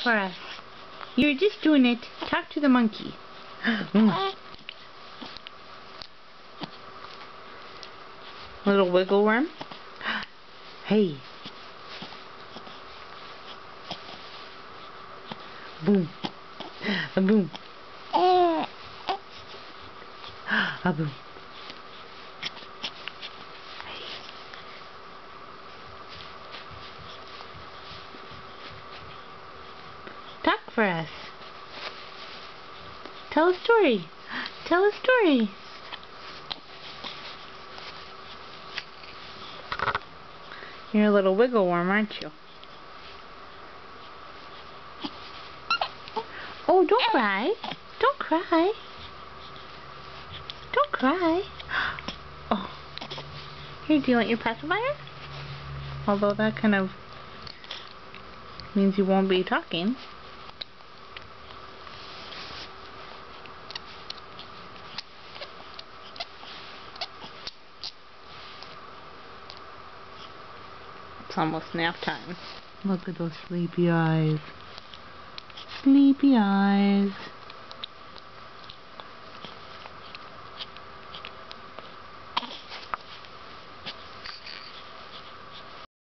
Talk for us. You're just doing it. Talk to the monkey. Little wiggle worm. Hey. Boom. A boom. A boom. Talk for us. Tell a story. Tell a story. You're a little wiggle worm, aren't you? Oh, don't cry. Don't cry. Don't cry. Oh. Here, do you want your pacifier? Although that kind of means you won't be talking. It's almost nap time. Look at those sleepy eyes. Sleepy eyes.